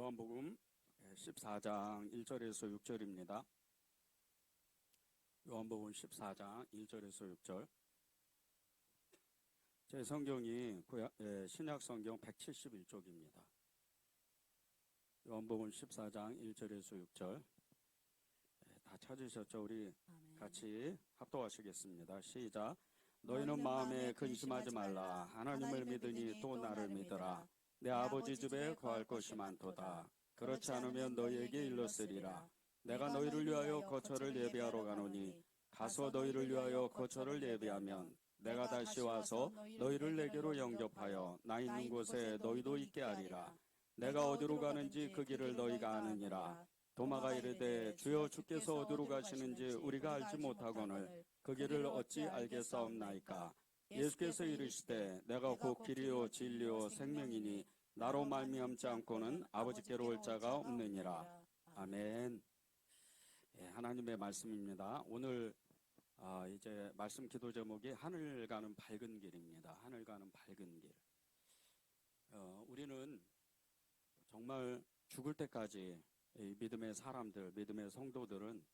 요한복음 14장 1절에서 6절입니다. 요한복음 14장 1절에서 6절. 제 성경이 신약 성경 171쪽입니다. 요한복음 14장 1절에서 6절. 다 찾으셨죠? 우리 아멘. 같이 합독하시겠습니다. 시작. 너희는 마음에 근심하지 말라. 하나님을 믿으니 또 나를 믿어라. 내 아버지 집에 거할 것이 많도다. 그렇지 않으면 너희에게 일렀으리라. 내가 너희를 위하여 거처를 예비하러 가노니 가서 너희를 위하여 거처를 예비하면 내가 다시 와서 너희를 내게로 영접하여 나 있는 곳에 너희도 있게 하리라. 내가 어디로 가는지 그 길을 너희가 아느니라. 도마가 이르되 주여 주께서 어디로 가시는지 우리가 알지 못하거늘 그 길을 어찌 알겠사옵나이까. 예수께서 이르시되 내가 곧 길이요 진리요 생명이니 나로 말미암지 않고는 아버지께로 올 자가 없느니라. 아멘. 하나님의 말씀입니다. 오늘 이제 말씀 기도 제목이 하늘 가는 밝은 길입니다. 하늘 가는 밝은 길. 우리는 정말 죽을 때까지 이 믿음의 사람들, 믿음의 성도들은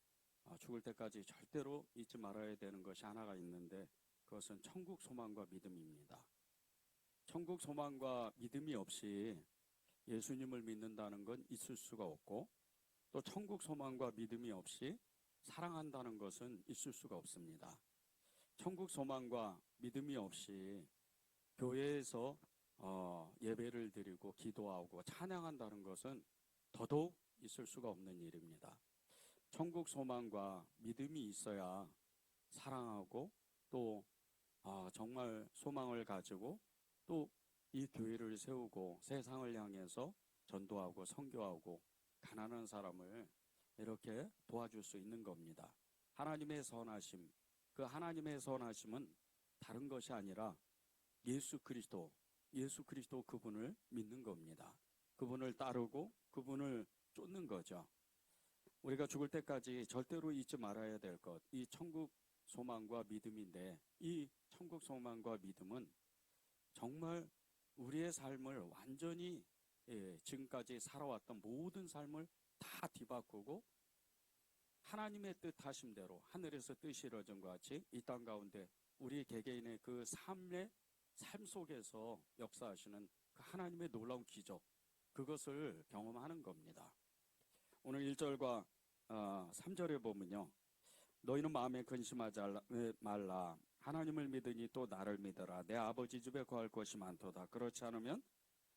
죽을 때까지 절대로 잊지 말아야 되는 것이 하나가 있는데 그것은 천국 소망과 믿음입니다. 천국 소망과 믿음이 없이 예수님을 믿는다는 건 있을 수가 없고 또 천국 소망과 믿음이 없이 사랑한다는 것은 있을 수가 없습니다. 천국 소망과 믿음이 없이 교회에서 예배를 드리고 기도하고 찬양한다는 것은 더더욱 있을 수가 없는 일입니다. 천국 소망과 믿음이 있어야 사랑하고 또 정말 소망을 가지고 또 이 교회를 세우고 세상을 향해서 전도하고 선교하고 가난한 사람을 이렇게 도와줄 수 있는 겁니다. 하나님의 선하심, 그 하나님의 선하심은 다른 것이 아니라 예수 그리스도 그분을 믿는 겁니다. 그분을 따르고 그분을 쫓는 거죠. 우리가 죽을 때까지 절대로 잊지 말아야 될 것, 이 천국 소망과 믿음인데 이 천국 소망과 믿음은 정말 우리의 삶을 완전히 지금까지 살아왔던 모든 삶을 다 뒤바꾸고 하나님의 뜻하심대로 하늘에서 뜻이 이루어진 것 같이 이 땅 가운데 우리 개개인의 그 삶 속에서 역사하시는 그 하나님의 놀라운 기적, 그것을 경험하는 겁니다. 오늘 1절과 3절에 보면요, 너희는 마음에 근심하지 말라. 하나님을 믿으니 또 나를 믿어라. 내 아버지 집에 거할 것이 많도다. 그렇지 않으면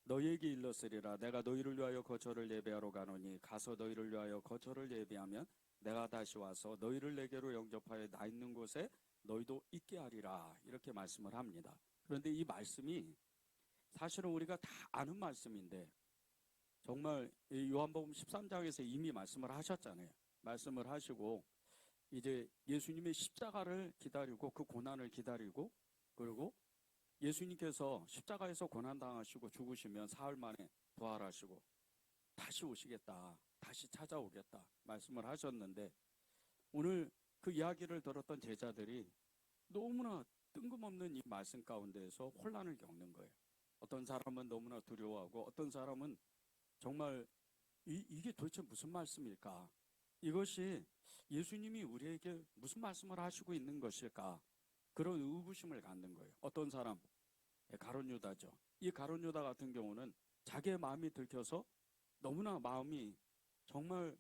너희에게 일렀으리라. 내가 너희를 위하여 거처를 예비하러 가노니 가서 너희를 위하여 거처를 예비하면 내가 다시 와서 너희를 내게로 영접하여 나 있는 곳에 너희도 있게 하리라. 이렇게 말씀을 합니다. 그런데 이 말씀이 사실은 우리가 다 아는 말씀인데 정말 요한복음 13장에서 이미 말씀을 하셨잖아요. 말씀을 하시고 이제 예수님의 십자가를 기다리고 그 고난을 기다리고 그리고 예수님께서 십자가에서 고난당하시고 죽으시면 사흘 만에 부활하시고 다시 오시겠다, 다시 찾아오겠다 말씀을 하셨는데 오늘 그 이야기를 들었던 제자들이 너무나 뜬금없는 이 말씀 가운데에서 혼란을 겪는 거예요. 어떤 사람은 너무나 두려워하고 어떤 사람은 정말 이게 도대체 무슨 말씀일까? 이것이 예수님이 우리에게 무슨 말씀을 하시고 있는 것일까? 그런 의구심을 갖는 거예요. 어떤 사람, 가룟 유다죠. 이 가룟 유다 같은 경우는 자기의 마음이 들켜서 너무나 마음이 정말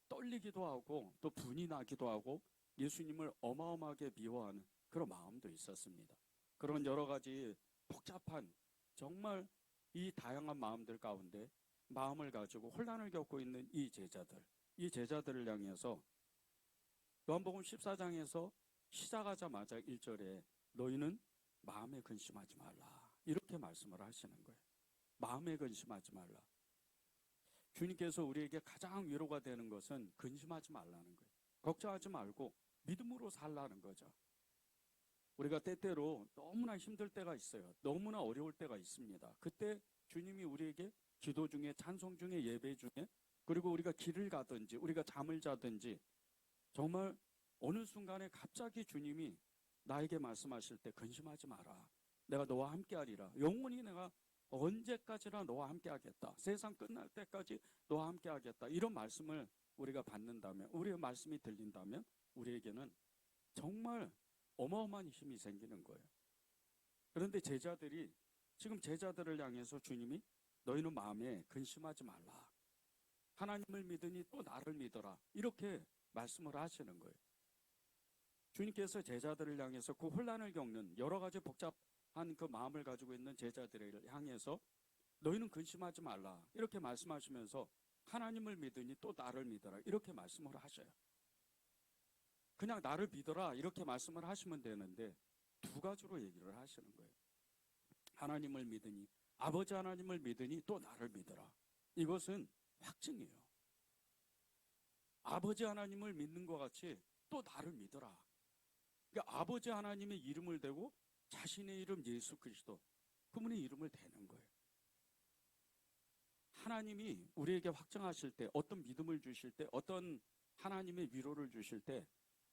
떨리기도 하고 또 분이 나기도 하고 예수님을 어마어마하게 미워하는 그런 마음도 있었습니다. 그런 여러 가지 복잡한 정말 이 다양한 마음들 가운데 마음을 가지고 혼란을 겪고 있는 이 제자들을 향해서 요한복음 14장에서 시작하자마자 1절에 너희는 마음에 근심하지 말라 이렇게 말씀을 하시는 거예요. 마음에 근심하지 말라. 주님께서 우리에게 가장 위로가 되는 것은 근심하지 말라는 거예요. 걱정하지 말고 믿음으로 살라는 거죠. 우리가 때때로 너무나 힘들 때가 있어요. 너무나 어려울 때가 있습니다. 그때 주님이 우리에게 기도 중에 찬송 중에 예배 중에 그리고 우리가 길을 가든지 우리가 잠을 자든지 정말 어느 순간에 갑자기 주님이 나에게 말씀하실 때 근심하지 마라. 내가 너와 함께 하리라. 영원히 내가 언제까지나 너와 함께 하겠다. 세상 끝날 때까지 너와 함께 하겠다. 이런 말씀을 우리가 받는다면, 우리의 말씀이 들린다면 우리에게는 정말 어마어마한 힘이 생기는 거예요. 그런데 제자들이, 지금 제자들을 향해서 주님이 너희는 마음에 근심하지 말라. 하나님을 믿으니 또 나를 믿어라. 이렇게 말씀을 하시는 거예요. 주님께서 제자들을 향해서 그 혼란을 겪는 여러 가지 복잡한 그 마음을 가지고 있는 제자들을 향해서 너희는 근심하지 말라. 이렇게 말씀하시면서 하나님을 믿으니 또 나를 믿어라. 이렇게 말씀을 하셔요. 그냥 나를 믿어라. 이렇게 말씀을 하시면 되는데 두 가지로 얘기를 하시는 거예요. 하나님을 믿으니, 아버지 하나님을 믿으니 또 나를 믿어라. 이것은 확증이에요. 아버지 하나님을 믿는 것 같이 또 나를 믿어라. 그러니까 아버지 하나님의 이름을 대고 자신의 이름 예수 그리스도, 그분의 이름을 대는 거예요. 하나님이 우리에게 확증하실 때, 어떤 믿음을 주실 때, 어떤 하나님의 위로를 주실 때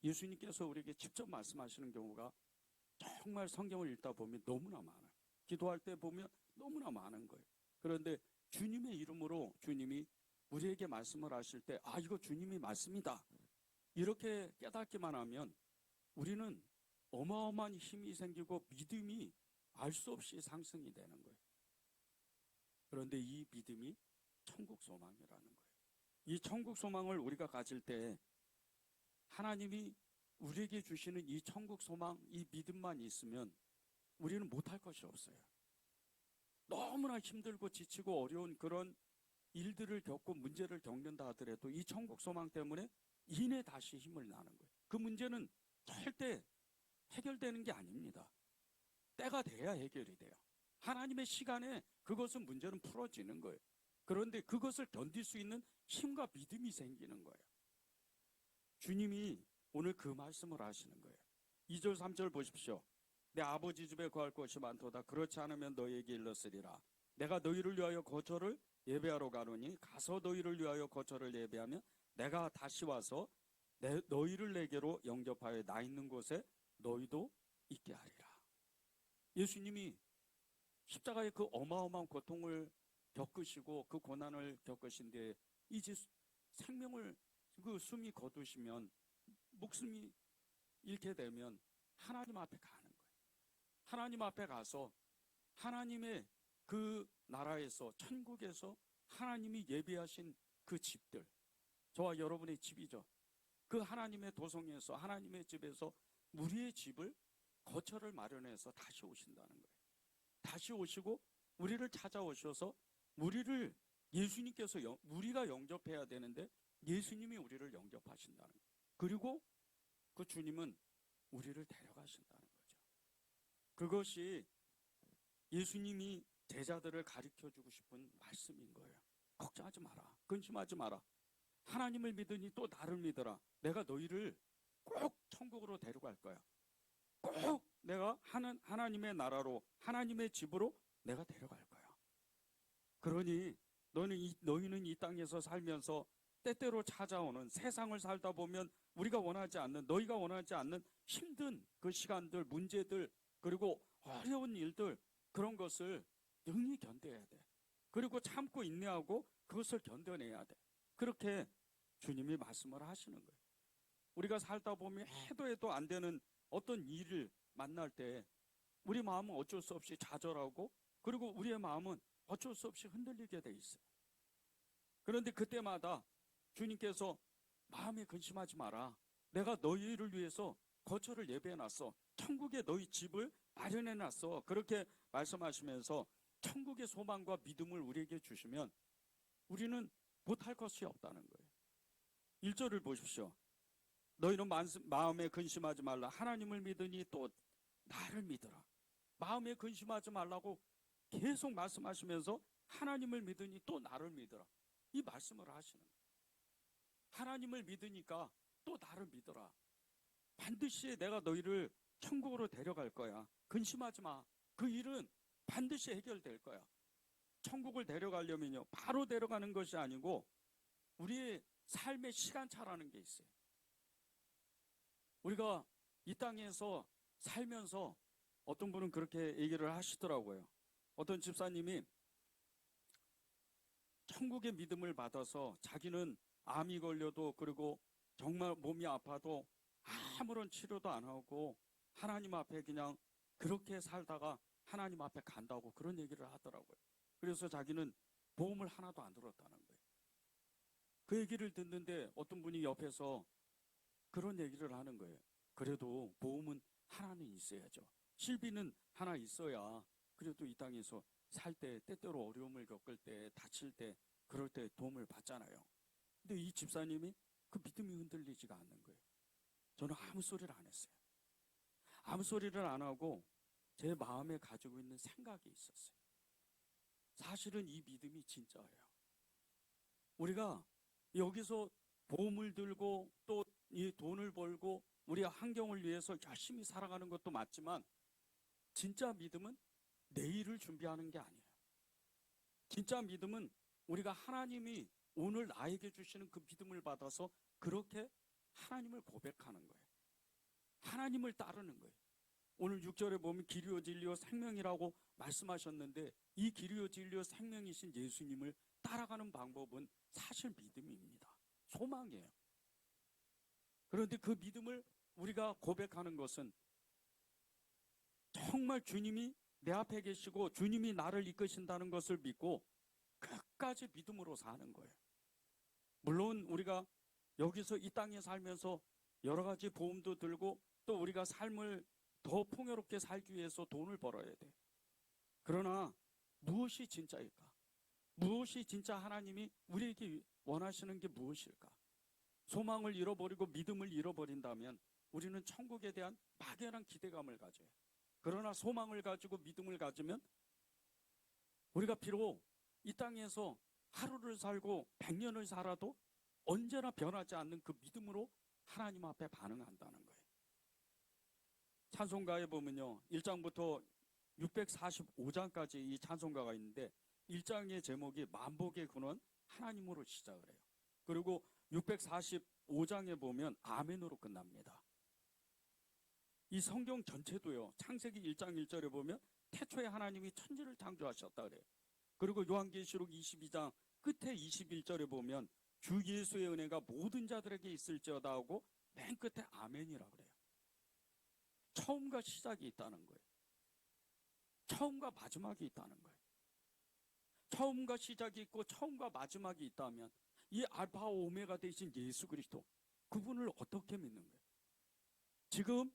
예수님께서 우리에게 직접 말씀하시는 경우가 정말 성경을 읽다 보면 너무나 많아요. 기도할 때 보면 너무나 많은 거예요. 그런데 주님의 이름으로 주님이 우리에게 말씀을 하실 때, 아, 이거 주님이 말씀이다. 이렇게 깨닫기만 하면 우리는 어마어마한 힘이 생기고 믿음이 알 수 없이 상승이 되는 거예요. 그런데 이 믿음이 천국 소망이라는 거예요. 이 천국 소망을 우리가 가질 때 하나님이 우리에게 주시는 이 천국 소망, 이 믿음만 있으면 우리는 못할 것이 없어요. 너무나 힘들고 지치고 어려운 그런 일들을 겪고 문제를 겪는다 하더라도 이 천국 소망 때문에 이내 다시 힘을 나는 거예요. 그 문제는 절대 해결되는 게 아닙니다. 때가 돼야 해결이 돼요. 하나님의 시간에 그것은 문제는 풀어지는 거예요. 그런데 그것을 견딜 수 있는 힘과 믿음이 생기는 거예요. 주님이 오늘 그 말씀을 하시는 거예요. 2절 3절 보십시오. 내 아버지 집에 거할 것이 많도다. 그렇지 않으면 너희에게 일렀으리라. 내가 너희를 위하여 거처를 예배하러 가노니 가서 너희를 위하여 거처를 예배하면 내가 다시 와서 너희를 내게로 영접하여 나 있는 곳에 너희도 있게 하리라. 예수님이 십자가의 그 어마어마한 고통을 겪으시고 그 고난을 겪으신 뒤에 이제 생명을 그 숨이 거두시면, 목숨이 잃게 되면 하나님 앞에 가는 거예요. 하나님 앞에 가서 하나님의 그 나라에서, 천국에서 하나님이 예비하신 그 집들, 저와 여러분의 집이죠. 그 하나님의 도성에서, 하나님의 집에서 우리의 집을, 거처를 마련해서 다시 오신다는 거예요. 다시 오시고 우리를 찾아오셔서 우리를, 예수님께서 우리가 영접해야 되는데 예수님이 우리를 영접하신다는 거예요. 그리고 그 주님은 우리를 데려가신다는 거죠. 그것이 예수님이 제자들을 가르쳐주고 싶은 말씀인 거예요. 걱정하지 마라. 근심하지 마라. 하나님을 믿으니 또 나를 믿어라. 내가 너희를 꼭 천국으로 데려갈 거야. 꼭 내가 하나님의 나라로, 하나님의 집으로 내가 데려갈 거야. 그러니 너희는 이 땅에서 살면서 때때로 찾아오는, 세상을 살다 보면 우리가 원하지 않는, 너희가 원하지 않는 힘든 그 시간들, 문제들, 그리고 어려운 일들, 그런 것을 능히 견뎌야 돼. 그리고 참고 인내하고 그것을 견뎌내야 돼. 그렇게 주님이 말씀을 하시는 거예요. 우리가 살다 보면 해도 안 되는 어떤 일을 만날 때 우리 마음은 어쩔 수 없이 좌절하고, 그리고 우리의 마음은 어쩔 수 없이 흔들리게 돼 있어요. 그런데 그때마다 주님께서 마음에 근심하지 마라. 내가 너희를 위해서 거처를 예배해놨어. 천국에 너희 집을 마련해놨어. 그렇게 말씀하시면서 천국의 소망과 믿음을 우리에게 주시면 우리는 못할 것이 없다는 거예요. 1절을 보십시오. 너희는 마음에 근심하지 말라. 하나님을 믿으니 또 나를 믿어라. 마음에 근심하지 말라고 계속 말씀하시면서 하나님을 믿으니 또 나를 믿어라. 이 말씀을 하시는 거예요. 하나님을 믿으니까 또 나를 믿어라. 반드시 내가 너희를 천국으로 데려갈 거야. 근심하지 마. 그 일은 반드시 해결될 거야. 천국을 데려가려면요, 바로 데려가는 것이 아니고 우리의 삶의 시간차라는 게 있어요. 우리가 이 땅에서 살면서 어떤 분은 그렇게 얘기를 하시더라고요. 어떤 집사님이 천국의 믿음을 받아서 자기는 암이 걸려도 그리고 정말 몸이 아파도 아무런 치료도 안 하고 하나님 앞에 그냥 그렇게 살다가 하나님 앞에 간다고 그런 얘기를 하더라고요. 그래서 자기는 보험을 하나도 안 들었다는 거예요. 그 얘기를 듣는데 어떤 분이 옆에서 그런 얘기를 하는 거예요. 그래도 보험은 하나는 있어야죠. 실비는 하나 있어야 그래도 이 땅에서 살 때 때때로 어려움을 겪을 때 다칠 때 그럴 때 도움을 받잖아요. 근데 이 집사님이 그 믿음이 흔들리지가 않는 거예요. 저는 아무 소리를 안 했어요. 아무 소리를 안 하고 제 마음에 가지고 있는 생각이 있었어요. 사실은 이 믿음이 진짜예요. 우리가 여기서 보험을 들고 또 이 돈을 벌고 우리가 환경을 위해서 열심히 살아가는 것도 맞지만 진짜 믿음은 내일을 준비하는 게 아니에요. 진짜 믿음은 우리가 하나님이 오늘 나에게 주시는 그 믿음을 받아서 그렇게 하나님을 고백하는 거예요. 하나님을 따르는 거예요. 오늘 6절에 보면 길이요 진리요 생명이라고 말씀하셨는데 이 길이요 진리요 생명이신 예수님을 따라가는 방법은 사실 믿음입니다. 소망이에요. 그런데 그 믿음을 우리가 고백하는 것은 정말 주님이 내 앞에 계시고 주님이 나를 이끄신다는 것을 믿고 끝까지 믿음으로 사는 거예요. 물론 우리가 여기서 이 땅에 살면서 여러 가지 보험도 들고 또 우리가 삶을 더 풍요롭게 살기 위해서 돈을 벌어야 돼. 그러나 무엇이 진짜일까? 무엇이 진짜 하나님이 우리에게 원하시는 게 무엇일까? 소망을 잃어버리고 믿음을 잃어버린다면 우리는 천국에 대한 막연한 기대감을 가져요. 그러나 소망을 가지고 믿음을 가지면 우리가 비록 이 땅에서 하루를 살고 100년을 살아도 언제나 변하지 않는 그 믿음으로 하나님 앞에 반응한다는 거예요. 찬송가에 보면요, 1장부터 645장까지 이 찬송가가 있는데 1장의 제목이 만복의 근원 하나님으로 시작을 해요. 그리고 645장에 보면 아멘으로 끝납니다. 이 성경 전체도요, 창세기 1장 1절에 보면 태초에 하나님이 천지를 창조하셨다 그래요. 그리고 요한계시록 22장 끝에 21절에 보면 주 예수의 은혜가 모든 자들에게 있을지어다 하고 맨 끝에 아멘이라 그래요. 처음과 시작이 있다는 거예요. 처음과 마지막이 있다는 거예요. 처음과 시작이 있고 처음과 마지막이 있다면 이 알파와 오메가 되신 예수 그리스도 그분을 어떻게 믿는 거예요? 지금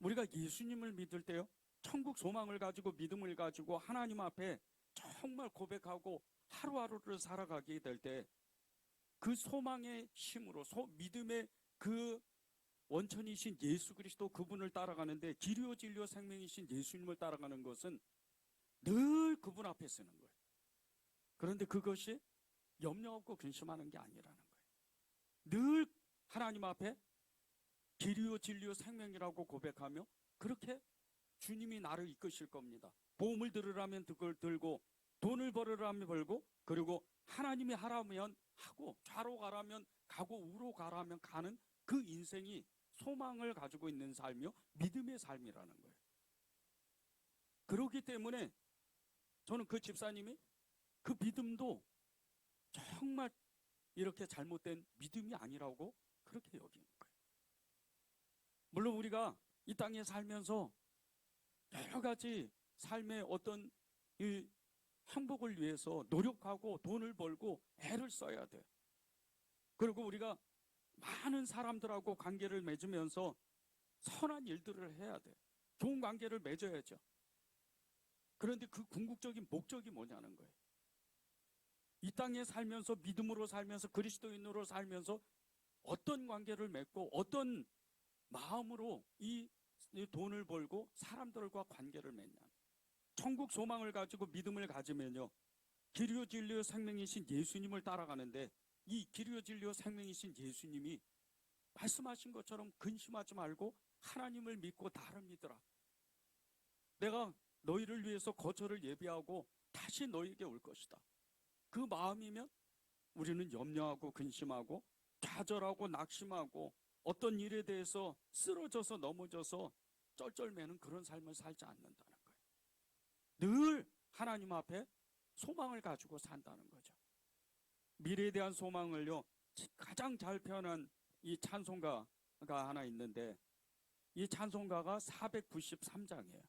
우리가 예수님을 믿을 때요, 천국 소망을 가지고 믿음을 가지고 하나님 앞에 정말 고백하고 하루하루를 살아가게 될 때 그 소망의 힘으로 믿음의 그 원천이신 예수 그리스도 그분을 따라가는데 길이요 진리요 생명이신 예수님을 따라가는 것은 늘 그분 앞에 서는 거예요. 그런데 그것이 염려 없고 근심하는 게 아니라는 거예요. 늘 하나님 앞에 길이요 진리요 생명이라고 고백하며 그렇게 주님이 나를 이끄실 겁니다. 보험을 들으라면 그걸 들고 돈을 벌으라면 벌고 그리고 하나님이 하라면 하고 좌로 가라면 가고 우로 가라면 가는 그 인생이 소망을 가지고 있는 삶이요 믿음의 삶이라는 거예요. 그렇기 때문에 저는 그 집사님이 그 믿음도 정말 이렇게 잘못된 믿음이 아니라고 그렇게 여기는 거예요. 물론 우리가 이 땅에 살면서 여러 가지 삶의 어떤 이 행복을 위해서 노력하고 돈을 벌고 애를 써야 돼. 그리고 우리가 많은 사람들하고 관계를 맺으면서 선한 일들을 해야 돼. 좋은 관계를 맺어야죠. 그런데 그 궁극적인 목적이 뭐냐는 거예요. 이 땅에 살면서 믿음으로 살면서 그리스도인으로 살면서 어떤 관계를 맺고 어떤 마음으로 이 돈을 벌고 사람들과 관계를 맺냐. 천국 소망을 가지고 믿음을 가지면요, 길이요 진리요 생명이신 예수님을 따라가는데 이 길이요 진리요 생명이신 예수님이 말씀하신 것처럼 근심하지 말고 하나님을 믿고 나를 믿으라. 내가 너희를 위해서 거처를 예비하고 다시 너희에게 올 것이다. 그 마음이면 우리는 염려하고 근심하고 좌절하고 낙심하고 어떤 일에 대해서 쓰러져서 넘어져서 쩔쩔매는 그런 삶을 살지 않는다는 거예요. 늘 하나님 앞에 소망을 가지고 산다는 거죠. 미래에 대한 소망을요, 가장 잘 표현한 이 찬송가가 하나 있는데, 이 찬송가가 493장이에요.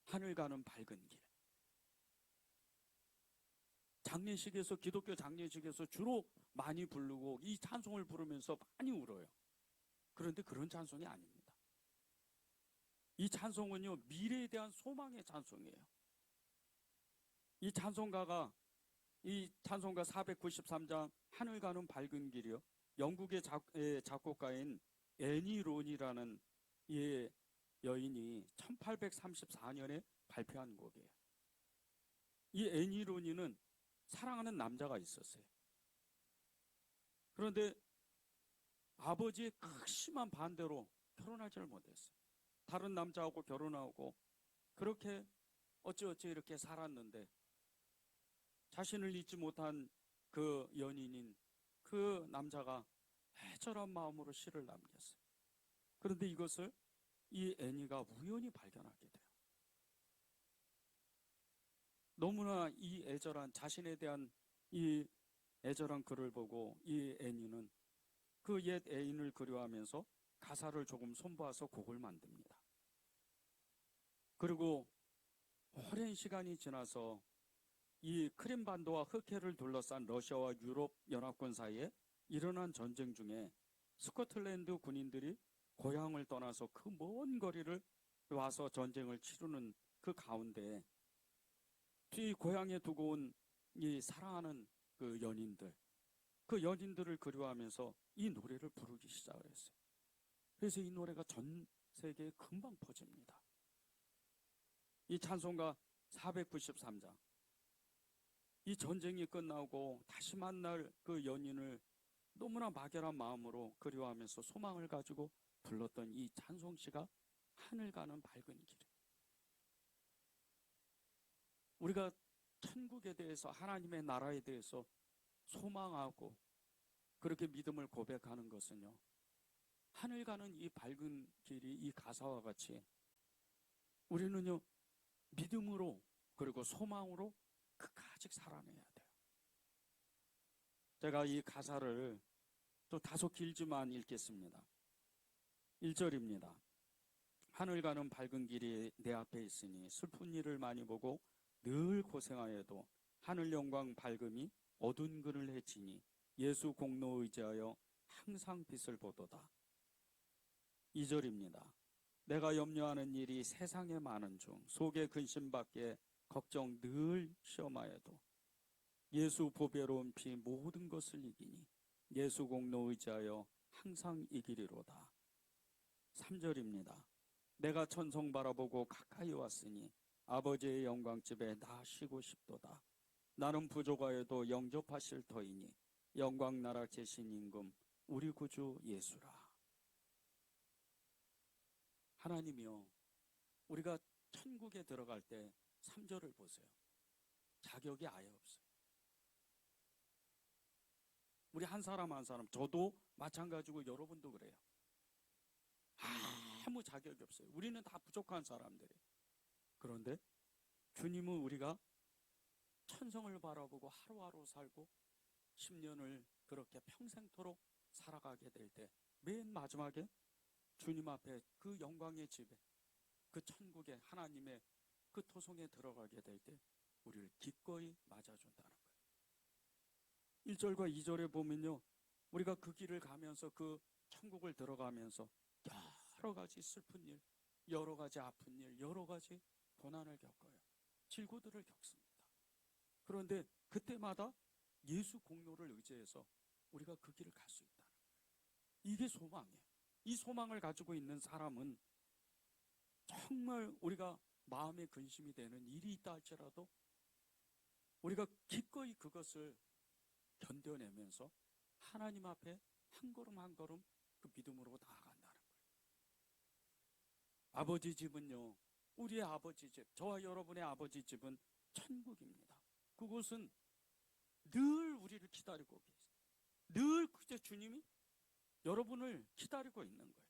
하늘 가는 밝은 길. 장례식에서, 기독교 장례식에서 주로 많이 부르고 이 찬송을 부르면서 많이 울어요. 그런데 그런 찬송이 아닙니다. 이 찬송은요, 미래에 대한 소망의 찬송이에요. 이 찬송가 493장 하늘 가는 밝은 길이요, 영국의 작곡가인 애니 론이라는 이 여인이 1834년에 발표한 곡이에요. 이 애니 론이는 사랑하는 남자가 있었어요. 그런데 아버지의 극심한 반대로 결혼하지를 못했어요. 다른 남자하고 결혼하고 그렇게 어찌어찌 이렇게 살았는데, 자신을 잊지 못한 그 연인인 그 남자가 애절한 마음으로 시를 남겼어요. 그런데 이것을 이 애니가 우연히 발견하게 돼요. 너무나 이 애절한, 자신에 대한 이 애절한 글을 보고 이 애니는 그 옛 애인을 그리워하면서 가사를 조금 손봐서 곡을 만듭니다. 그리고 오랜 시간이 지나서 이 크림반도와 흑해를 둘러싼 러시아와 유럽 연합군 사이에 일어난 전쟁 중에 스코틀랜드 군인들이 고향을 떠나서 그 먼 거리를 와서 전쟁을 치르는 그 가운데 이 고향에 두고 온 이 사랑하는 그 연인들을 그리워하면서 이 노래를 부르기 시작을 했어요. 그래서 이 노래가 전 세계에 금방 퍼집니다. 이 찬송가 493장, 이 전쟁이 끝나고 다시 만날 그 연인을 너무나 막연한 마음으로 그리워하면서 소망을 가지고 불렀던 이 찬송시가 하늘 가는 밝은 길. 우리가 천국에 대해서, 하나님의 나라에 대해서 소망하고 그렇게 믿음을 고백하는 것은요, 하늘 가는 이 밝은 길이 이 가사와 같이 우리는요, 믿음으로 그리고 소망으로 끝까지 살아내야 돼요. 제가 이 가사를 또 다소 길지만 읽겠습니다. 1절입니다. 하늘 가는 밝은 길이 내 앞에 있으니 슬픈 일을 많이 보고 늘 고생하여도 하늘 영광 밝음이 어두운 그늘 해치니 예수 공로 의지하여 항상 빛을 보도다. 2절입니다. 내가 염려하는 일이 세상에 많은 중 속에 근심밖에 걱정 늘 시험하여도 예수 보배로운 피 모든 것을 이기니 예수 공로 의지하여 항상 이기리로다. 3절입니다. 내가 천성 바라보고 가까이 왔으니 아버지의 영광집에 나 쉬고 싶도다. 나는 부족하여도 영접하실 터이니 영광 나라 계신 임금 우리 구주 예수라. 하나님이요, 우리가 천국에 들어갈 때 3절을 보세요. 자격이 아예 없어요. 우리 한 사람 한 사람, 저도 마찬가지고 여러분도 그래요. 아무 자격이 없어요. 우리는 다 부족한 사람들이에요. 그런데 주님은 우리가 천성을 바라보고 하루하루 살고 10년을 그렇게 평생토록 살아가게 될 때 맨 마지막에 주님 앞에 그 영광의 집에, 그 천국에 하나님의 그 토성에 들어가게 될 때 우리를 기꺼이 맞아준다는 거예요. 1절과 2절에 보면요, 우리가 그 길을 가면서 그 천국을 들어가면서 여러 가지 슬픈 일, 여러 가지 아픈 일, 여러 가지 고난을 겪어요. 질고들을 겪습니다. 그런데 그때마다 예수 공로를 의지해서 우리가 그 길을 갈 수 있다는 거예요. 이게 소망이에요. 이 소망을 가지고 있는 사람은 정말 우리가 마음에 근심이 되는 일이 있다 할지라도 우리가 기꺼이 그것을 견뎌내면서 하나님 앞에 한 걸음 한 걸음 그 믿음으로 나아간다는 거예요. 아버지 집은요, 우리의 아버지 집, 저와 여러분의 아버지 집은 천국입니다. 그곳은 늘 우리를 기다리고 계세요. 늘 그저 주님이 여러분을 기다리고 있는 거예요.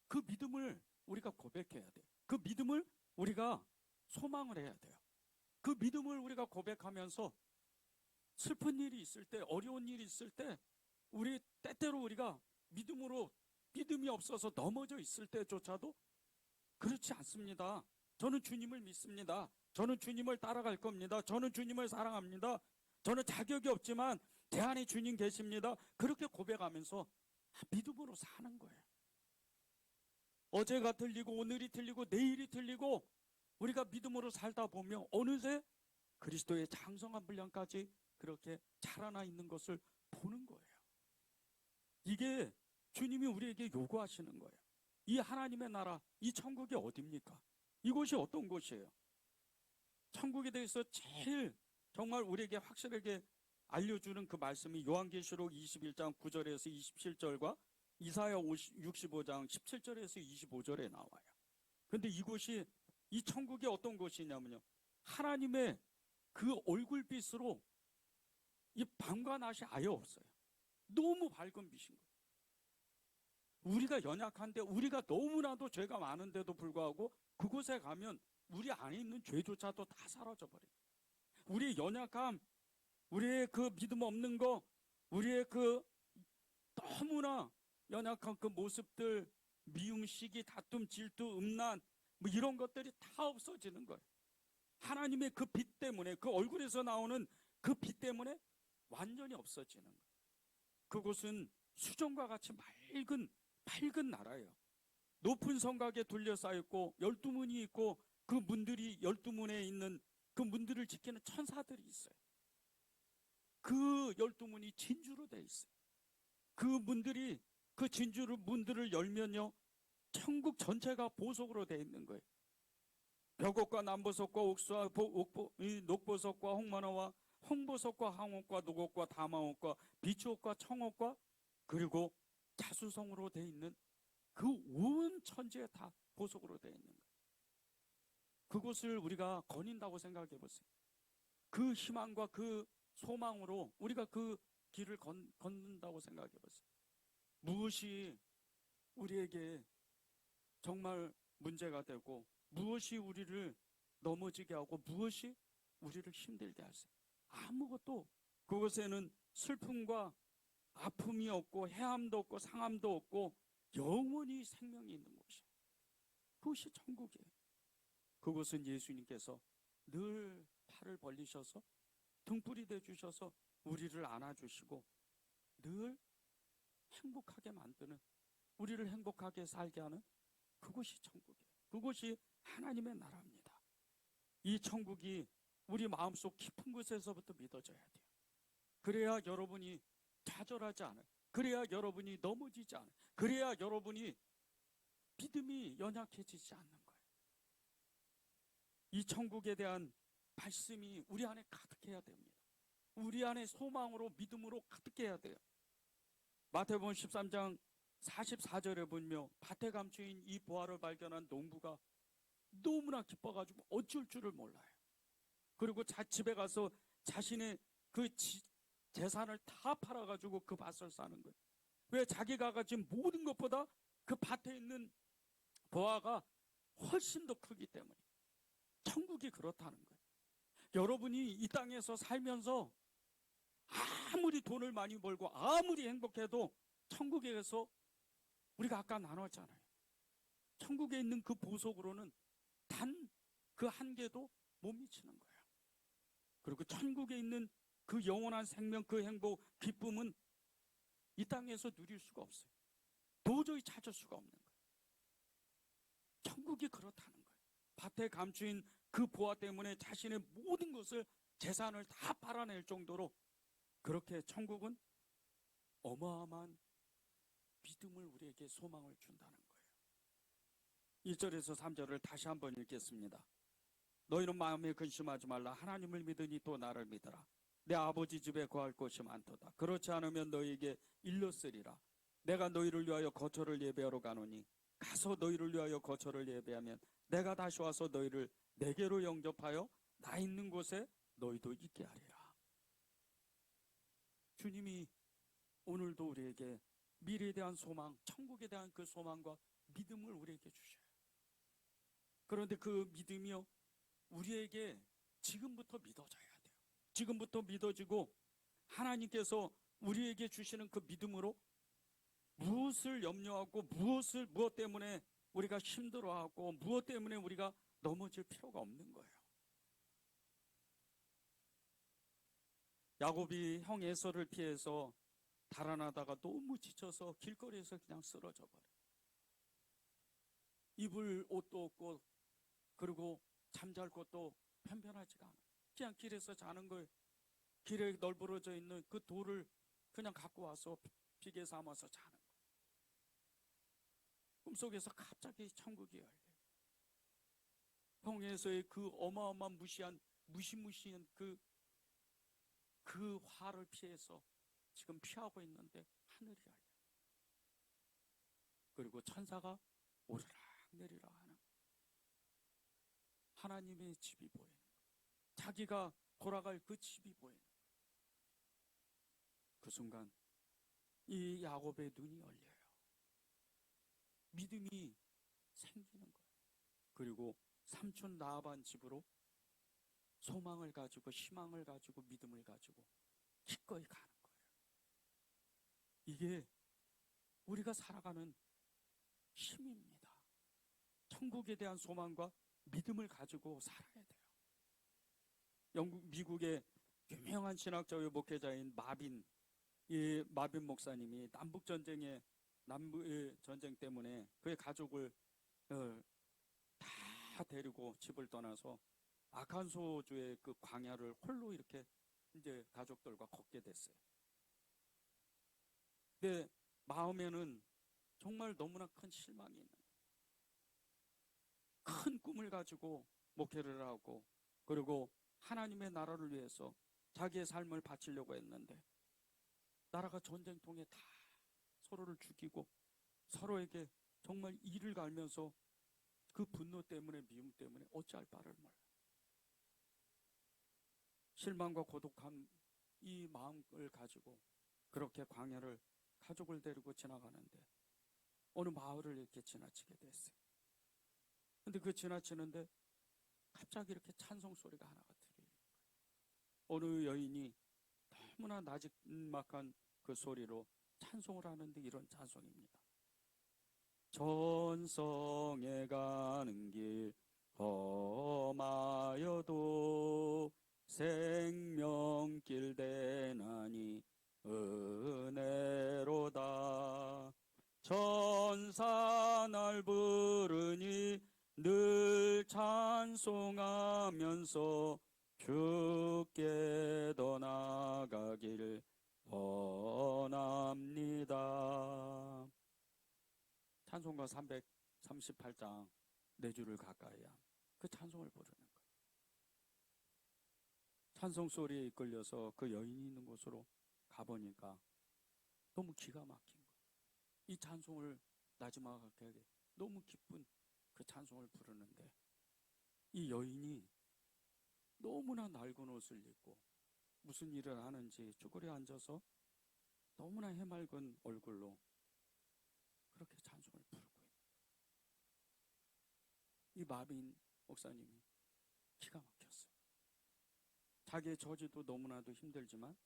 그 믿음을 우리가 고백해야 돼요. 그 믿음을 우리가 소망을 해야 돼요. 그 믿음을 우리가 고백하면서 슬픈 일이 있을 때, 어려운 일이 있을 때, 우리 때때로 우리가 믿음이 없어서 넘어져 있을 때조차도 그렇지 않습니다. 저는 주님을 믿습니다. 저는 주님을 따라갈 겁니다. 저는 주님을 사랑합니다. 저는 자격이 없지만 제 안에 주님 계십니다. 그렇게 고백하면서 믿음으로 사는 거예요. 어제가 틀리고 오늘이 틀리고 내일이 틀리고 우리가 믿음으로 살다 보면 어느새 그리스도의 장성한 분량까지 그렇게 자라나 있는 것을 보는 거예요. 이게 주님이 우리에게 요구하시는 거예요. 이 하나님의 나라, 이 천국이 어디입니까? 이곳이 어떤 곳이에요? 천국에 대해서 제일 정말 우리에게 확실하게 알려주는 그 말씀이 요한계시록 21장 9절에서 27절과 이사야 65장 17절에서 25절에 나와요. 근데 이곳이, 이 천국이 어떤 곳이냐면요, 하나님의 그 얼굴빛으로 이 밤과 낮이 아예 없어요. 너무 밝은 빛인 거예요. 우리가 연약한데, 우리가 너무나도 죄가 많은데도 불구하고 그곳에 가면 우리 안에 있는 죄조차도 다 사라져버려요. 우리의 연약함, 우리의 그 믿음 없는 거, 우리의 그 너무나 연약한 그 모습들, 미움, 시기, 다툼, 질투, 음란, 뭐 이런 것들이 다 없어지는 거예요. 하나님의 그 빛 때문에, 그 얼굴에서 나오는 그 빛 때문에 완전히 없어지는 거예요. 그곳은 수정과 같이 밝은 나라예요. 높은 성곽에 둘러싸였고 12문이 있고, 그 문들이 12문에 있는 그 문들을 지키는 천사들이 있어요. 그 12문이 진주로 되어 있어요. 그 문들이, 그 문들을 열면요, 천국 전체가 보석으로 되어 있는 거예요. 벽옥과 남보석과 녹보석과 홍만화와 홍보석과 항옥과 녹옥과 다마옥과 비추옥과 청옥과 그리고 자수성으로 되어 있는 그 온 천지에 다 보석으로 되어 있는 거예요. 그곳을 우리가 거닌다고 생각해 보세요. 그 희망과 그 소망으로 우리가 그 길을 걷는다고 생각해 보세요. 무엇이 우리에게 정말 문제가 되고, 무엇이 우리를 넘어지게 하고, 무엇이 우리를 힘들게 하세요? 아무것도. 그곳에는 슬픔과 아픔이 없고, 해함도 없고, 상함도 없고, 영원히 생명이 있는 곳이에요. 그것이 천국이에요. 그곳은 예수님께서 늘 팔을 벌리셔서 등불이 되주셔서 우리를 안아주시고 늘 행복하게 만드는, 우리를 행복하게 살게 하는 그곳이 천국이에요. 그곳이 하나님의 나라입니다. 이 천국이 우리 마음속 깊은 곳에서부터 믿어져야 돼요. 그래야 여러분이 좌절하지 않아요. 그래야 여러분이 넘어지지 않아요. 그래야 여러분이 믿음이 연약해지지 않는 거예요. 이 천국에 대한 말씀이 우리 안에 가득해야 됩니다. 우리 안에 소망으로, 믿음으로 가득해야 돼요. 마태복음 13장 44절에 보면 밭에 감추인 이 보화를 발견한 농부가 너무나 기뻐가지고 어쩔 줄을 몰라요. 그리고 집에 가서 자신의 그 재산을 다 팔아가지고 그 밭을 사는 거예요. 왜? 자기가 가진 모든 것보다 그 밭에 있는 보화가 훨씬 더 크기 때문에. 천국이 그렇다는 거예요. 여러분이 이 땅에서 살면서 아무리 돈을 많이 벌고 아무리 행복해도 천국에서, 우리가 아까 나눴잖아요, 천국에 있는 그 보석으로는 단 그 한 개도 못 미치는 거예요. 그리고 천국에 있는 그 영원한 생명, 그 행복, 기쁨은 이 땅에서 누릴 수가 없어요. 도저히 찾을 수가 없는 거예요. 천국이 그렇다는 거예요. 밭에 감추인 그 보화 때문에 자신의 모든 것을, 재산을 다 팔아낼 정도로 그렇게 천국은 어마어마한 믿음을 우리에게, 소망을 준다는 거예요. 1절에서 3절을 다시 한번 읽겠습니다. 너희는 마음에 근심하지 말라. 하나님을 믿으니 또 나를 믿어라. 내 아버지 집에 거할 곳이 많도다. 그렇지 않으면 너희에게 일렀으리라. 내가 너희를 위하여 거처를 예배하러 가노니 가서 너희를 위하여 거처를 예배하면 내가 다시 와서 너희를 내게로 영접하여 나 있는 곳에 너희도 있게 하리라. 주님이 오늘도 우리에게 미래에 대한 소망, 천국에 대한 그 소망과 믿음을 우리에게 주셔요. 그런데 그 믿음이요, 우리에게 지금부터 믿어져야 돼요. 지금부터 믿어지고 하나님께서 우리에게 주시는 그 믿음으로 무엇을 염려하고 무엇 때문에 우리가 힘들어하고 무엇 때문에 우리가 넘어질 필요가 없는 거예요. 야곱이 형 에서를 피해서 달아나다가 너무 지쳐서 길거리에서 그냥 쓰러져 버려요. 입을 옷도 없고, 그리고 잠잘 곳도 편편하지가 않아요. 그냥 길에서 자는 거예요. 길에 널브러져 있는 그 돌을 그냥 갖고 와서 비계 삼아서 자는 거예요. 꿈속에서 갑자기 천국이 열려요. 형에서의 그 어마어마한 무시무시한 그 화를 피해서 지금 피하고 있는데 하늘이 열려요. 그리고 천사가 오르락 내리락 하는 하나님의 집이 보이는 거예요. 자기가 돌아갈 그 집이 보이는 거예요. 그 순간 이 야곱의 눈이 열려요. 믿음이 생기는 거예요. 그리고 삼촌 라반 집으로 소망을 가지고 희망을 가지고 믿음을 가지고 기꺼이 가는 거예요. 이게 우리가 살아가는 힘입니다. 천국에 대한 소망과 믿음을 가지고 살아야 돼요. 미국의 유명한 신학자의 목회자인 이 마빈 목사님이 남북 전쟁 때문에 그의 가족을 다 데리고 집을 떠나서 아칸소주의 그 광야를 홀로 이렇게 이제 가족들과 걷게 됐어요. 근데 마음에는 정말 너무나 큰 실망이 있는 거예요. 큰 꿈을 가지고 목회를 하고, 그리고 하나님의 나라를 위해서 자기의 삶을 바치려고 했는데 나라가 전쟁통에 다 서로를 죽이고 서로에게 정말 이를 갈면서 그 분노 때문에, 미움 때문에 어찌할 바를 몰라요. 실망과 고독한 이 마음을 가지고 그렇게 광야를 가족을 데리고 지나가는데 어느 마을을 이렇게 지나치게 됐어요. 근데 그 지나치는데 갑자기 이렇게 찬송 소리가 하나가 들려요. 어느 여인이 너무나 나직막한 그 소리로 찬송을 하는데 이런 찬송입니다. 전성에 가는 길 험하여도 생명길 대나니 은혜로다. 천사 날 부르니 늘 찬송하면서 주께 더 나가길 원합니다. 찬송가 338장 4주를 가까이 한 그 찬송을 부르는 거예요. 찬송 소리에 이끌려서 그 여인이 있는 곳으로 가보니까 너무 기가 막힌 거예요. 이 찬송을 나지막하게 너무 기쁜 그 찬송을 부르는데 이 여인이 너무나 낡은 옷을 입고 무슨 일을 하는지 쭈그려 앉아서 너무나 해맑은 얼굴로 그렇게 찬송을 부르고 있는 거예요. 이 마빈 목사님이 기가 막혔어요. 자기의 저지도 너무나도 힘들지만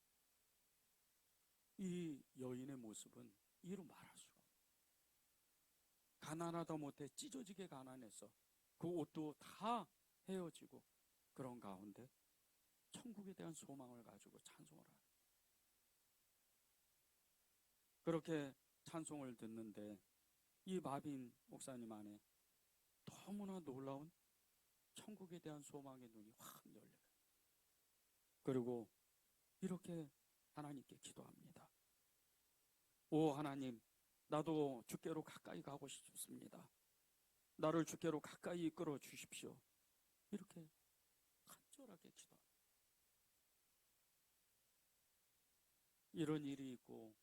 이 여인의 모습은 이루 말할 수가 없어요. 가난하다 못해 찢어지게 가난해서 그 옷도 다 헤어지고 그런 가운데 천국에 대한 소망을 가지고 찬송을 하는 거예요. 그렇게 찬송을 듣는데 이 마빈 목사님 안에 너무나 놀라운 천국에 대한 소망의 눈이 확 열려요. 그리고 이렇게 하나님께 기도합니다. 오 하나님, 나도 주께로 가까이 가고 싶습니다. 나를 주께로 가까이 이끌어 주십시오. 이렇게 간절하게 기도합니다. 이런 일이 있고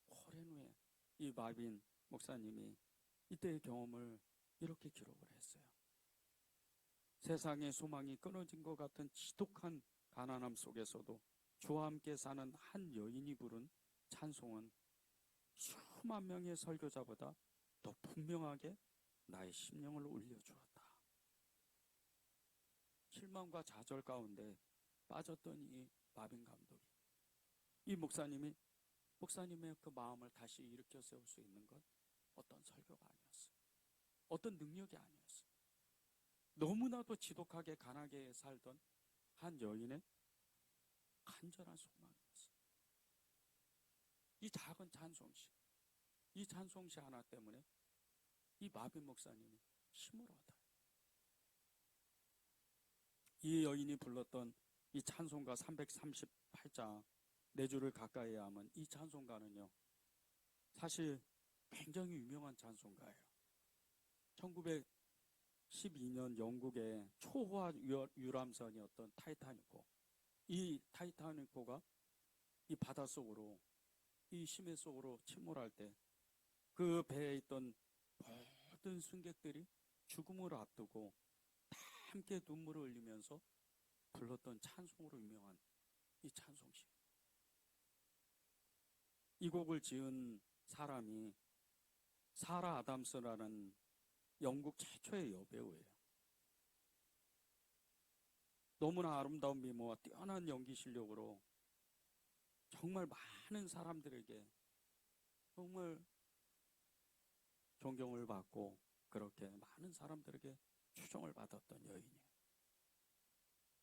오랜 후에 이 마빈 목사님이 이때의 경험을 이렇게 기록을 했어요. 세상의 소망이 끊어진 것 같은 지독한 가난함 속에서도 주와 함께 사는 한 여인이 부른 찬송은 수만 명의 설교자보다 더 분명하게 나의 심령을 울려주었다. 실망과 좌절 가운데 빠졌던 이 마빈 감독이 이 목사님의 그 마음을 다시 일으켜 세울 수 있는 건 어떤 설교가 아니었어요. 어떤 능력이 아니었어요. 너무나도 지독하게 가난하게 살던 한 여인의 간절한 소망이었어요. 이 작은 찬송시, 이 찬송시 하나 때문에 이 마빈 목사님이 힘을 얻어요. 이 여인이 불렀던 이 찬송가 338장 내 주를 가까이 하면, 이 찬송가는요 사실 굉장히 유명한 찬송가예요. 1912년 영국의 초호화 유람선이었던 타이타닉호, 이 타이타닉호가 이 바닷속으로, 이 심해 속으로 침몰할 때 그 배에 있던 모든 승객들이 죽음을 앞두고 다 함께 눈물을 흘리면서 불렀던 찬송으로 유명한 이 찬송시. 이 곡을 지은 사람이 사라 아담스라는 영국 최초의 여배우예요. 너무나 아름다운 미모와 뛰어난 연기 실력으로 정말 많은 사람들에게 정말 존경을 받고 그렇게 많은 사람들에게 추종을 받았던 여인이에요.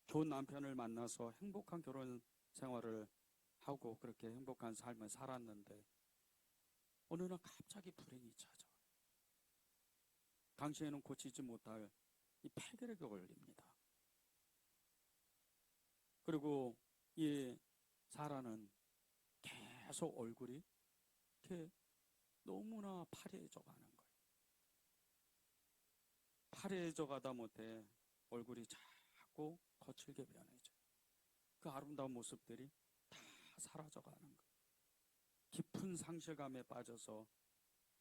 좋은 남편을 만나서 행복한 결혼 생활을 하고 그렇게 행복한 삶을 살았는데 어느 날 갑자기 불행이 찾아와요. 당시에는 고치지 못할 이 폐결핵에 걸립니다. 그리고 이 사라는 계속 얼굴이 이렇게 너무나 파래져 가는 거예요. 파래져 가다 못해 얼굴이 자꾸 거칠게 변해져요. 그 아름다운 모습들이 다 사라져 가는 거예요. 깊은 상실감에 빠져서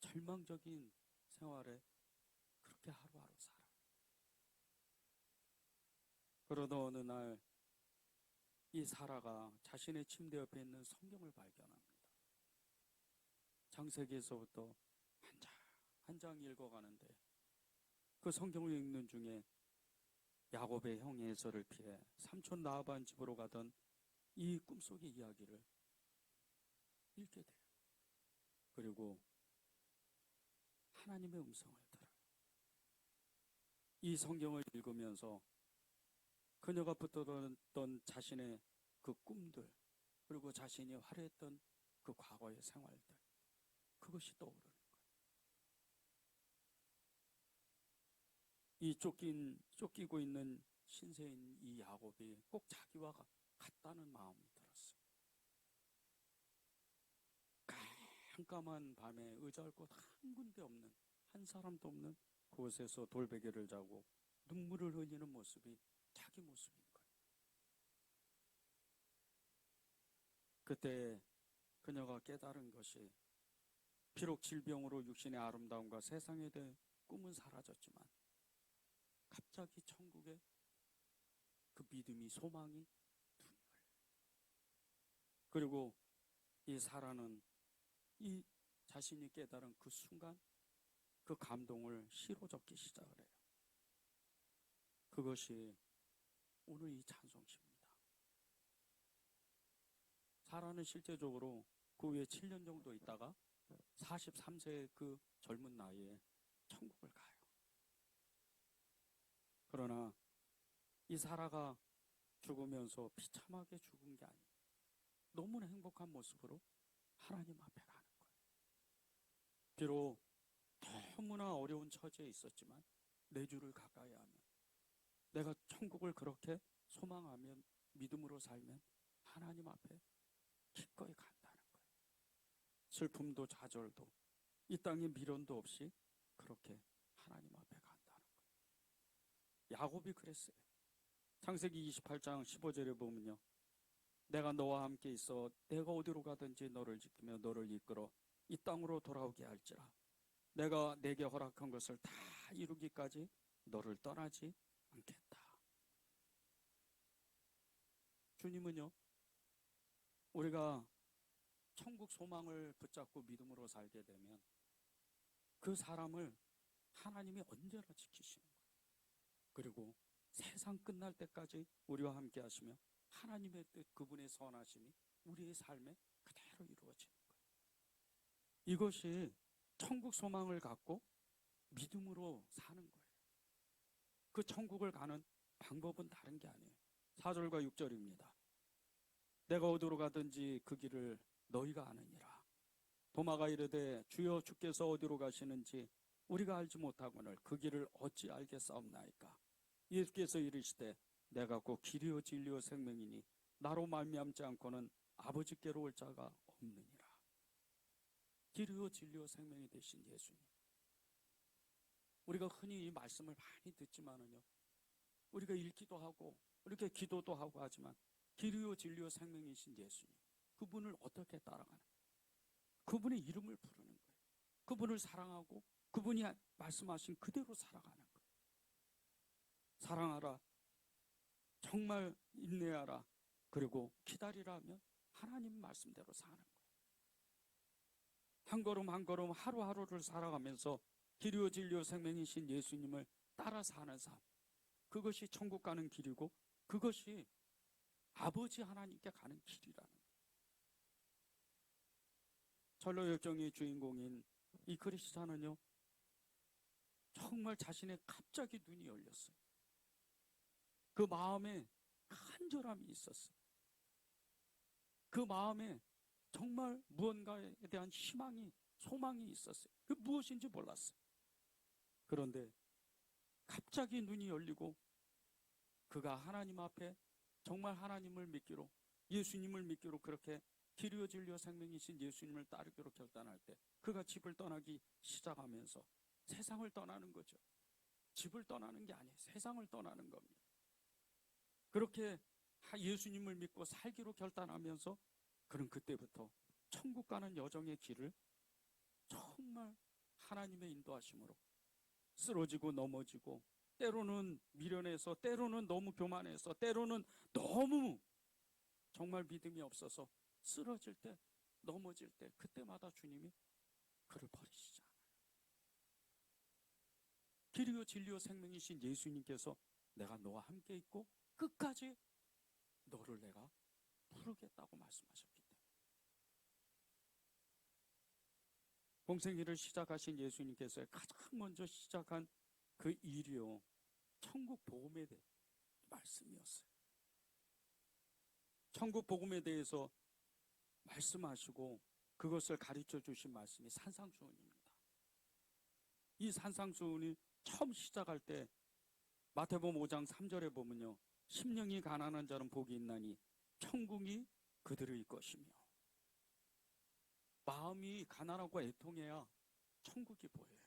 절망적인 생활에 그렇게 하루하루 살아요. 그러던 어느 날 이 사라가 자신의 침대 옆에 있는 성경을 발견합니다. 창세기에서부터 한 장 한 장 읽어가는데 그 성경을 읽는 중에 야곱의 형 에서를 피해 삼촌 라반 집으로 가던 이 꿈속의 이야기를 읽게 돼요. 그리고 하나님의 음성을 들어요. 이 성경을 읽으면서 그녀가 붙들었던 자신의 그 꿈들, 그리고 자신이 화려했던 그 과거의 생활들, 그것이 떠오르는 거예요. 이 쫓기고 있는 신세인 이 야곱이 꼭 자기와 같다는 마음이 들었어요. 깜깜한 밤에 의지할 곳 한 군데 없는, 한 사람도 없는 그곳에서 돌베개를 자고 눈물을 흘리는 모습이 자기 모습인 거예요. 그때 그녀가 깨달은 것이, 비록 질병으로 육신의 아름다움과 세상에 대해 꿈은 사라졌지만 갑자기 천국의 그 믿음이, 소망이 눈을, 그리고 이 사라는 이 자신이 깨달은 그 순간 그 감동을 시로 적기 시작을 해요. 그것이 오늘 이 찬송시입니다. 사라는 실제적으로 그 후에 7년 정도 있다가 43세의 그 젊은 나이에 천국을 가요. 그러나 이 사라가 죽으면서 비참하게 죽은 게 아니에요. 너무나 행복한 모습으로 하나님 앞에 가는 거예요. 비록 너무나 어려운 처지에 있었지만 내 주를 가까이 하면, 내가 천국을 그렇게 소망하면, 믿음으로 살면 하나님 앞에 기꺼이 간다는 거예요. 슬픔도 좌절도 이 땅에 미련도 없이 그렇게 하나님 앞에 간다는 거예요. 야곱이 그랬어요. 창세기 28장 15절에 보면요, 내가 너와 함께 있어 내가 어디로 가든지 너를 지키며 너를 이끌어 이 땅으로 돌아오게 할지라. 내가 내게 허락한 것을 다 이루기까지 너를 떠나지 않겠다. 주님은요, 우리가 천국 소망을 붙잡고 믿음으로 살게 되면 그 사람을 하나님이 언제나 지키시는 거예요. 그리고 세상 끝날 때까지 우리와 함께 하시며 하나님의 뜻, 그분의 선하심이 우리의 삶에 그대로 이루어지는 거예요. 이것이 천국 소망을 갖고 믿음으로 사는 거예요. 그 천국을 가는 방법은 다른 게 아니에요. 4절과 6절입니다. 내가 어디로 가든지 그 길을 너희가 아느니라. 도마가 이르되 주여 주께서 어디로 가시는지 우리가 알지 못하거늘 그 길을 어찌 알겠사옵나이까. 예수께서 이르시되 내가 곧 길이요 진리요 생명이니 나로 말미암지 않고는 아버지께로 올 자가 없느니라. 길이요 진리요 생명이 되신 예수님. 우리가 흔히 이 말씀을 많이 듣지만은요, 우리가 읽기도 하고 이렇게 기도도 하고 하지만 길이요 진리요 생명이신 예수님, 그분을 어떻게 따라가는 거예요? 그분의 이름을 부르는 거예요. 그분을 사랑하고 그분이 말씀하신 그대로 살아가는 거예요. 사랑하라, 정말 인내하라, 그리고 기다리라 하면 하나님 말씀대로 사는 거예요. 한 걸음 한 걸음 하루하루를 살아가면서 길이요 진리요 생명이신 예수님을 따라 사는 삶, 그것이 천국 가는 길이고 그것이 아버지 하나님께 가는 길이라는 거예요. 전로역정의 주인공인 이 그리스도는요, 정말 자신의 갑자기 눈이 열렸어요. 그 마음에 간절함이 있었어요. 그 마음에 정말 무언가에 대한 희망이, 소망이 있었어요. 그 무엇인지 몰랐어요. 그런데 갑자기 눈이 열리고 그가 하나님 앞에 정말 하나님을 믿기로, 예수님을 믿기로 그렇게 길이요 진리요 생명이신 예수님을 따르기로 결단할 때 그가 집을 떠나기 시작하면서 세상을 떠나는 거죠. 집을 떠나는 게 아니에요. 세상을 떠나는 겁니다. 그렇게 예수님을 믿고 살기로 결단하면서 그는 그때부터 천국 가는 여정의 길을 정말 하나님의 인도하심으로 쓰러지고 넘어지고, 때로는 미련해서, 때로는 너무 교만해서, 때로는 너무 정말 믿음이 없어서 쓰러질 때, 넘어질 때, 그때마다 주님이 그를 버리시지 않아요. 길이요 진리요 생명이신 예수님께서 내가 너와 함께 있고 끝까지 너를 내가 부르겠다고 말씀하셨기 때문에, 공생일을 시작하신 예수님께서 가장 먼저 시작한 그 일이요, 천국 복음에 대해 말씀이었어요. 천국 복음에 대해서 말씀하시고 그것을 가르쳐 주신 말씀이 산상수훈입니다. 이 산상수훈이 처음 시작할 때 마태복음 5장 3절에 보면요, 심령이 가난한 자는 복이 있나니 천국이 그들의 것이며, 마음이 가난하고 애통해야 천국이 보여요.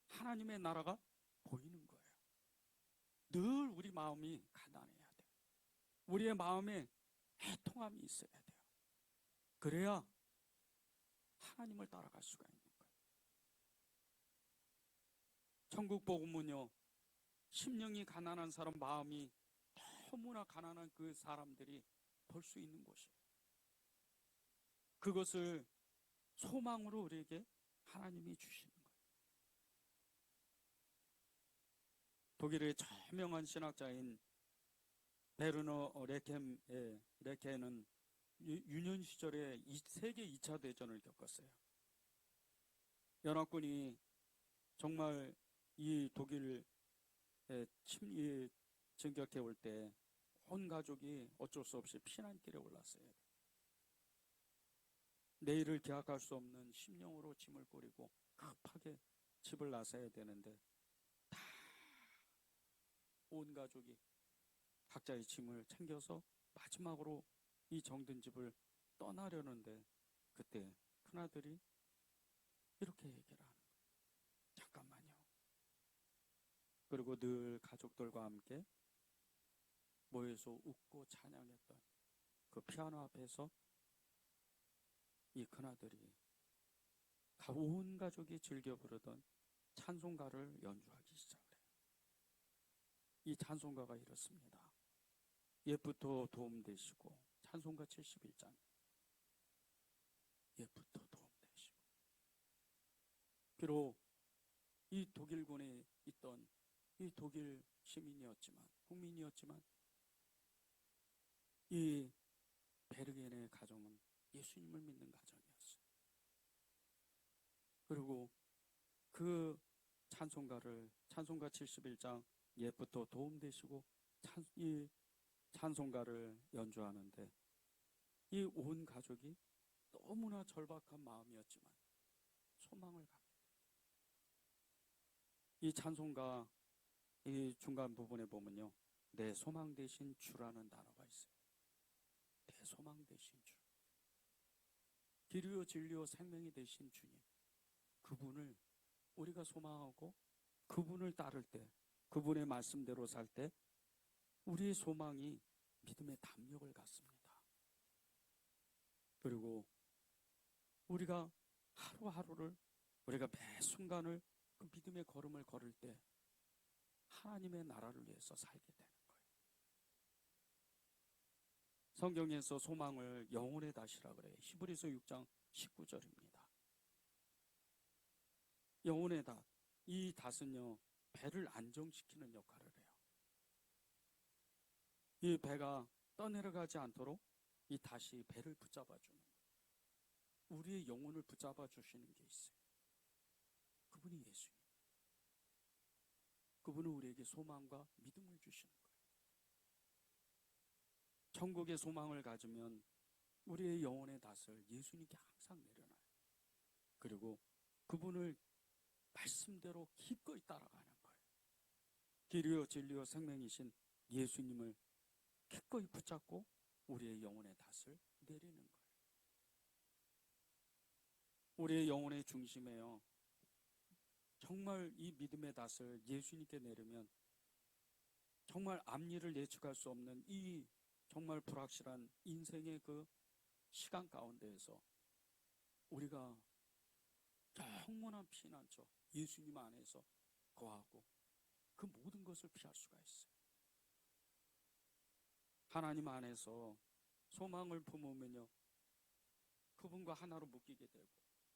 하나님의 나라가 보이는 거예요. 늘 우리 마음이 가난해야 돼요. 우리의 마음에 애통함이 있어야 돼요. 그래야 하나님을 따라갈 수가 있는 거예요. 천국 복음은요, 심령이 가난한 사람, 마음이 너무나 가난한 그 사람들이 볼 수 있는 곳이에요. 그것을 소망으로 우리에게 하나님이 주시는 거예요. 독일의 저명한 신학자인 베르너 레케는 유년 시절에 세계 2차 대전을 겪었어요. 연합군이 정말 이 독일에 진격해 올 때 온 가족이 어쩔 수 없이 피난길에 올랐어요. 내일을 기약할 수 없는 심령으로 짐을 꾸리고 급하게 집을 나서야 되는데, 다 온 가족이 각자의 짐을 챙겨서 마지막으로 이 정든 집을 떠나려는데, 그때 큰아들이 이렇게 얘기를 하는 거예요. 잠깐만요. 그리고 늘 가족들과 함께 모여서 웃고 찬양했던 그 피아노 앞에서 이 큰아들이 온 가족이 즐겨 부르던 찬송가를 연주하기 시작을 해요. 이 찬송가가 이렇습니다. 옛부터 도움되시고, 찬송가 71장. 옛부터 도움되시고. 비록 이 독일군에 있던 이 독일 시민이었지만, 국민이었지만, 이 베르겐의 가정은 예수님을 믿는 가정이었어요. 그리고 그 찬송가 71장 옛부터 도움되시고 이 찬송가를 연주하는데 이 온 가족이 너무나 절박한 마음이었지만 소망을 갖게 돼요. 이 찬송가 이 중간 부분에 보면요, 내 소망 되신 주라는 단어가 있어요. 내 소망 되신 주, 길이요 진리요 생명이 되신 주님, 그분을 우리가 소망하고 그분을 따를 때, 그분의 말씀대로 살 때 우리의 소망이 믿음의 담력을 갖습니다. 그리고 우리가 하루하루를, 우리가 매 순간을 그 믿음의 걸음을 걸을 때 하나님의 나라를 위해서 살게 되는 거예요. 성경에서 소망을 영혼의 닷이라 그래요. 히브리서 6장 19절입니다. 영혼의 닷, 이 닷은요, 배를 안정시키는 역할을 해요. 이 배가 떠내려가지 않도록 이 닷이 배를 붙잡아주는 거예요. 우리의 영혼을 붙잡아 주시는 게 있어요. 그분이 예수님. 그분은 우리에게 소망과 믿음을 주시는 거예요. 천국의 소망을 가지면 우리의 영혼의 닷을 예수님께 항상 내려놔요. 그리고 그분을 말씀대로 기꺼이 따라가는 거예요. 길이요 진리요 생명이신 예수님을 기꺼이 붙잡고 우리의 영혼의 닷을 내리는 거예요. 우리의 영혼의 중심에요, 정말 이 믿음의 닷을 예수님께 내리면 정말 앞일을 예측할 수 없는 이 정말 불확실한 인생의 그 시간 가운데에서 우리가 영원한 피난처 예수님 안에서 거하고 그 모든 것을 피할 수가 있어요. 하나님 안에서 소망을 품으면요, 그분과 하나로 묶이게 되고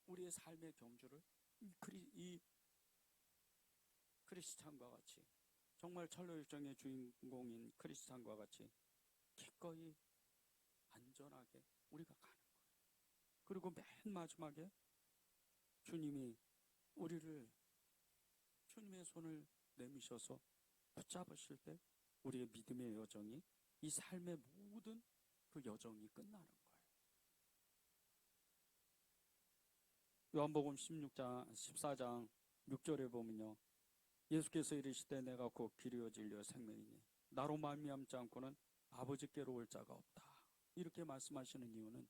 우리의 삶의 경주를 이 크리스찬과 같이, 정말 철로일정의 주인공인 크리스찬과 같이 기꺼이 안전하게 우리가 가는 거예요. 그리고 맨 마지막에 주님이 우리를, 주님의 손을 내미셔서 붙잡으실 때 우리의 믿음의 여정이, 이 삶의 모든 그 여정이 끝나는 거예요. 요한복음 14장 6절에 보면요, 예수께서 이르시되 내가 곧 길이요 진리요 생명이니 나로 말미암지 않고는 아버지께로 올 자가 없다. 이렇게 말씀하시는 이유는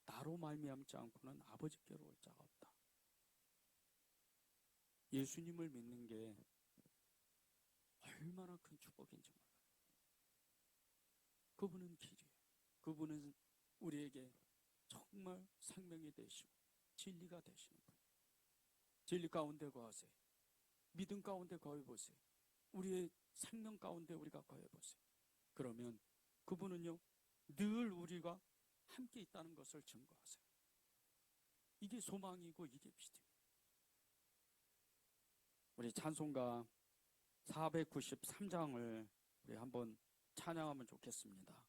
나로 말미암지 않고는 아버지께로 올 자가 없다. 예수님을 믿는 게 얼마나 큰 축복인지 몰라요. 그분은 길이에요. 그분은 우리에게 정말 생명이 되시고 진리가 되시는 분. 진리 가운데 거하세요. 믿음 가운데 거해보세요. 우리의 생명 가운데 우리가 거해보세요. 그러면 그분은요, 늘 우리가 함께 있다는 것을 증거하세요. 이게 소망이고 이게 믿음이에요. 우리 찬송가 493장을 우리 한번 찬양하면 좋겠습니다.